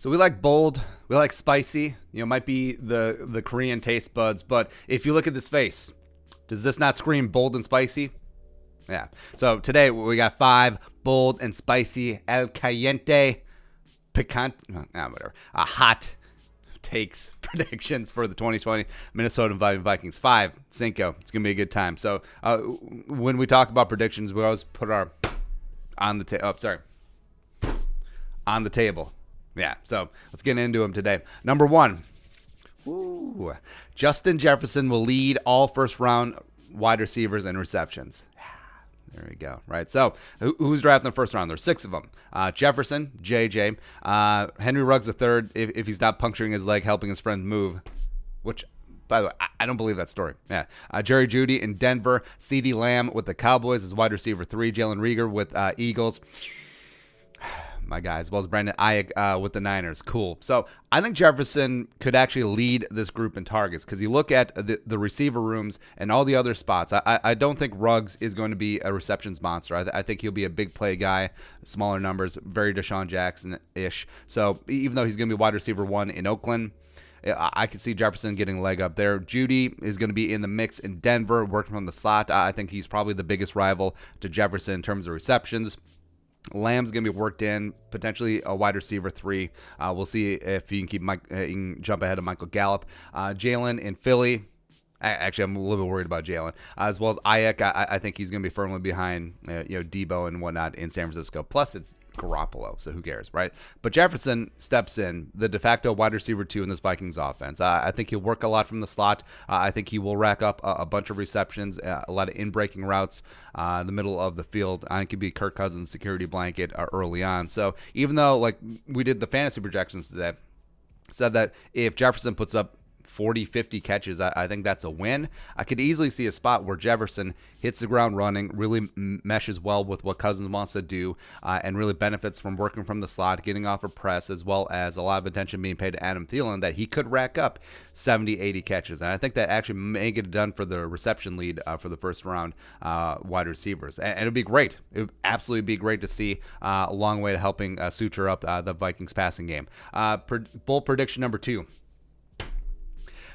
So we like bold, we like spicy. Might be the Korean taste buds, but if you look at this face, does this not scream bold and spicy? Yeah. So today we got 5 bold and spicy el caliente picante, whatever, hot takes predictions for the 2020 Minnesota Vikings. 5 Cinco. It's gonna be a good time. So when we talk about predictions, we always put our on the table. Yeah. So let's get into them today. Number 1. Justin Jefferson will lead all first round wide receivers and receptions. There we go. Right. So who's drafting the first round? There's 6 of them. Jefferson, JJ, Henry Ruggs III, if he's not puncturing his leg, helping his friends move, which, by the way, I don't believe that story. Yeah. Jerry Jeudy in Denver, CeeDee Lamb with the Cowboys as wide receiver 3, Jalen Reagor with Eagles. My guy, as well as Brandon Ayuk with the Niners. Cool. So I think Jefferson could actually lead this group in targets because you look at the receiver rooms and all the other spots. I don't think Ruggs is going to be a receptions monster. I think he'll be a big play guy, smaller numbers, very Deshaun Jackson-ish. So even though he's going to be wide receiver 1 in Oakland, I could see Jefferson getting a leg up there. Jeudy is going to be in the mix in Denver, working from the slot. I think he's probably the biggest rival to Jefferson in terms of receptions. Lamb's going to be worked in, potentially a wide receiver 3. We'll see if he can jump ahead of Michael Gallup. Jalen in Philly. Actually, I'm a little bit worried about Jalen. As well as Ayuk, I think he's going to be firmly behind Debo and whatnot in San Francisco. Plus, it's Garoppolo, so who cares, right? But Jefferson steps in, the de facto wide receiver 2 in this Vikings offense. I think he'll work a lot from the slot. I think he will rack up a bunch of receptions, a lot of in-breaking routes in the middle of the field. I think he'd be Kirk Cousins' security blanket early on. So even though, like, we did the fantasy projections today, said that if Jefferson puts up 40, 50 catches, I think that's a win. I could easily see a spot where Jefferson hits the ground running, really meshes well with what Cousins wants to do, and really benefits from working from the slot, getting off a press, as well as a lot of attention being paid to Adam Thielen, that he could rack up 70, 80 catches. And I think that actually may get it done for the reception lead for the first round wide receivers. And it would be great. It would absolutely be great to see a long way to helping suture up the Vikings passing game. Bold prediction number 2.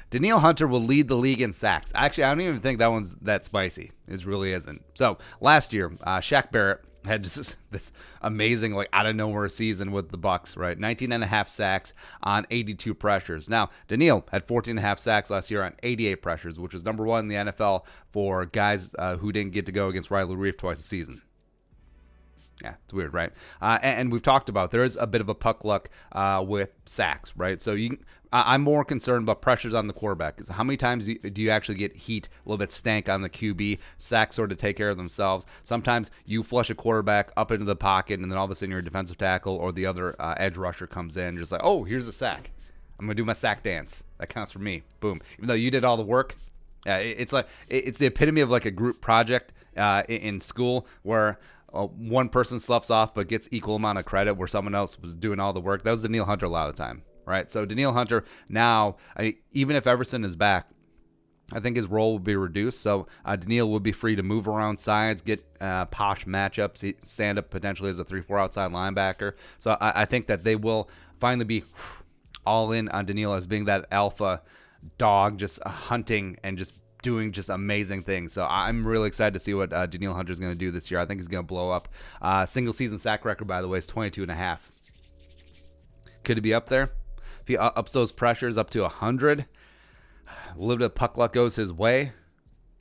Danielle Hunter will lead the league in sacks. Actually, I don't even think that one's that spicy. It really isn't. So last year, Shaq Barrett had just this amazing, like, out of nowhere season with the Bucs, right? 19.5 sacks on 82 pressures. Now, Danielle had 14.5 sacks last year on 88 pressures, which was number 1 in the NFL for guys who didn't get to go against Riley Reef twice a season. Yeah, it's weird, right? And we've talked about there is a bit of a puck luck with sacks, right? So I'm more concerned about pressures on the quarterback. Because how many times do you actually get heat, a little bit stank on the QB? Sacks sort of take care of themselves. Sometimes you flush a quarterback up into the pocket, and then all of a sudden your defensive tackle or the other edge rusher comes in, just like, oh, here's a sack. I'm going to do my sack dance. That counts for me. Boom. Even though you did all the work. It's the epitome of like a group project in school where one person sloughs off but gets equal amount of credit where someone else was doing all the work. That was Danielle Hunter a lot of the time, right? So Danielle Hunter now, even if Everson is back, I think his role will be reduced. So Danielle will be free to move around sides, get posh matchups, stand up potentially as a 3-4 outside linebacker. So I think that they will finally be all in on Danielle as being that alpha dog, just hunting and just doing just amazing things. So I'm really excited to see what Danielle Hunter is going to do this year. I think he's going to blow up. Single season sack record, by the way, is 22.5. Could he be up there? If he ups those pressures up to 100, a little bit of puck luck goes his way,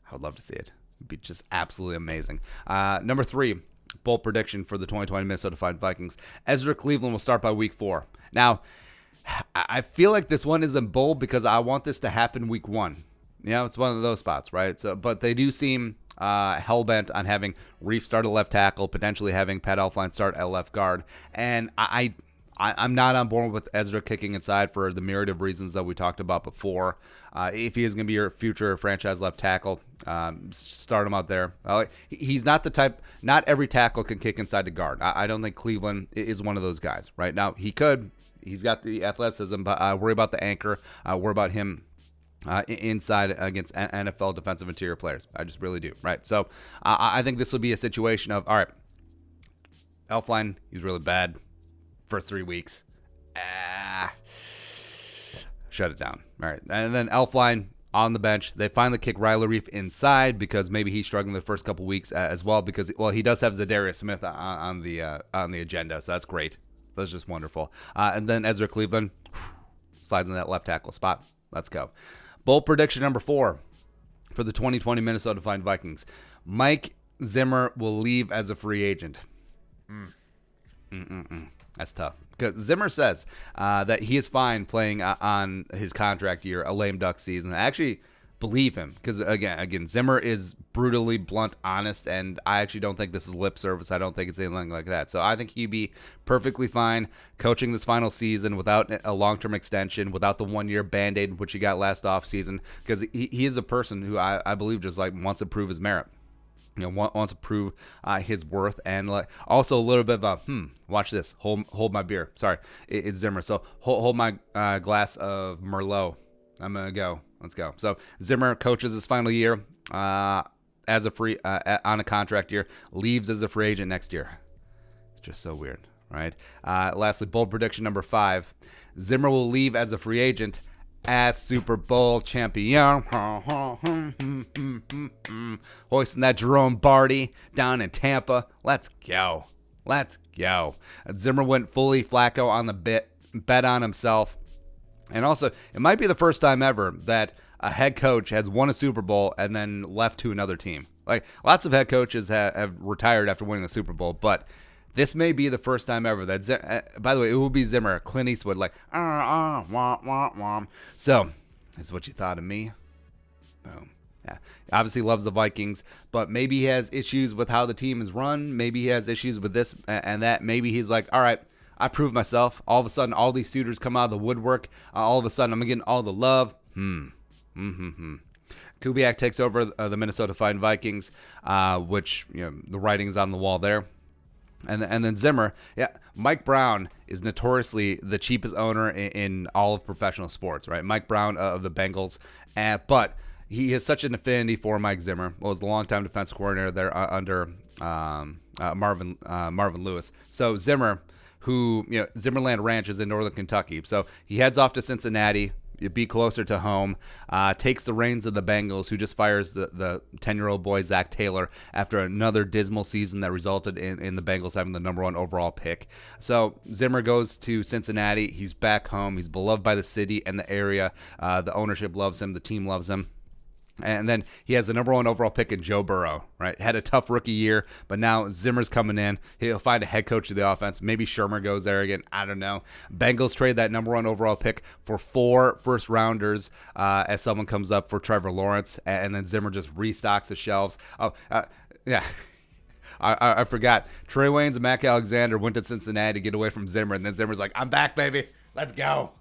I would love to see it. It'd be just absolutely amazing. Number 3, bold prediction for the 2020 Minnesota Vikings. Ezra Cleveland will start by week 4. Now, I feel like this one isn't bold because I want this to happen week 1. It's one of those spots, right? So, but they do seem hell-bent on having Reef start at left tackle, potentially having Pat Elflein start at left guard. And I'm not on board with Ezra kicking inside for the myriad of reasons that we talked about before. If he is going to be your future franchise left tackle, start him out there. He's not the type, not every tackle can kick inside the guard. I don't think Cleveland is one of those guys. Right now, he could. He's got the athleticism, but I worry about the anchor. Worry about him inside against NFL defensive interior players. I just really do, right? So I think this will be a situation of, all right, Elflein, he's really bad first 3 weeks. shut it down. All right. And then Elfline on the bench. They finally kick Riley Reef inside because maybe he's struggling the first couple weeks as well because, well, he does have Zadarius Smith on the agenda, so that's great. That's just wonderful. And then Ezra Cleveland slides in that left tackle spot. Let's go. Bold prediction number 4 for the 2020 Minnesota Fine Vikings. Mike Zimmer will leave as a free agent. That's tough. Because Zimmer says that he is fine playing on his contract year, a lame duck season. I actually believe him because, again, Zimmer is brutally blunt, honest, and I actually don't think this is lip service. I don't think it's anything like that. So I think he'd be perfectly fine coaching this final season without a long-term extension, without the one-year Band-Aid, which he got last offseason, because he is a person who I believe just like wants to prove his merit. Wants to prove his worth, and like also a little bit of a watch this, hold my beer. Sorry, it's Zimmer. So hold my glass of Merlot. I'm gonna go. Let's go. So Zimmer coaches his final year as a free on a contract year, leaves as a free agent next year. It's just so weird, right? Lastly, bold prediction number 5: Zimmer will leave as a free agent as Super Bowl champion. Hoisting that Jerome Barty down in Tampa. Let's go. Let's go. Zimmer went fully Flacco on the bet on himself. And also, it might be the first time ever that a head coach has won a Super Bowl and then left to another team. Like, lots of head coaches have retired after winning the Super Bowl, but this may be the first time ever that, by the way, it will be Zimmer, Clint Eastwood, like, wah, wah, wah. So, this is what you thought of me. Boom. Yeah. Obviously loves the Vikings, but maybe he has issues with how the team is run. Maybe he has issues with this and that. Maybe he's like, all right, I proved myself. All of a sudden, all these suitors come out of the woodwork. All of a sudden, I'm getting all the love. Kubiak takes over the Minnesota Fine Vikings, which, the writing's on the wall there. And then Zimmer, Mike Brown is notoriously the cheapest owner in all of professional sports, right? Mike Brown of the Bengals, but he has such an affinity for Mike Zimmer. Well, was the longtime defense coordinator there under Marvin Lewis. So Zimmer, who Zimmerland Ranch is in northern Kentucky, so he heads off to Cincinnati. Be closer to home, takes the reins of the Bengals, who just fires the 10-year-old boy Zach Taylor after another dismal season that resulted in the Bengals having the number 1 overall pick. So Zimmer goes to Cincinnati. He's back home. He's beloved by the city and the area. The ownership loves him. The team loves him. And then he has the number 1 overall pick in Joe Burrow, right? Had a tough rookie year, but now Zimmer's coming in. He'll find a head coach of the offense. Maybe Shermer goes there again. I don't know. Bengals trade that number 1 overall pick for 4 first-rounders as someone comes up for Trevor Lawrence, and then Zimmer just restocks the shelves. I forgot. Trey Waynes and Mac Alexander went to Cincinnati to get away from Zimmer, and then Zimmer's like, I'm back, baby. Let's go.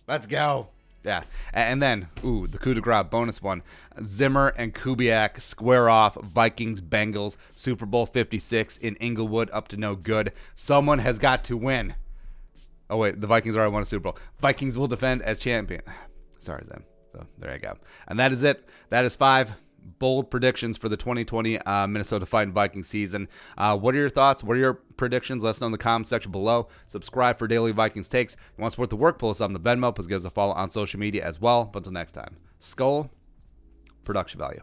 Let's go. Yeah, and then, the coup de grace bonus one. Zimmer and Kubiak square off. Vikings, Bengals, Super Bowl 56 in Inglewood, up to no good. Someone has got to win. Oh, wait, the Vikings already won a Super Bowl. Vikings will defend as champion. Sorry, Zim. So, there you go. And that is it. That is 5 bold predictions for the 2020 Minnesota Fighting Vikings season. What are your thoughts? What are your predictions? Let us know in the comments section below. Subscribe for daily Vikings takes. If you want to support the work, pull us up on the Venmo. Please give us a follow on social media as well. But until next time, Skull, production value.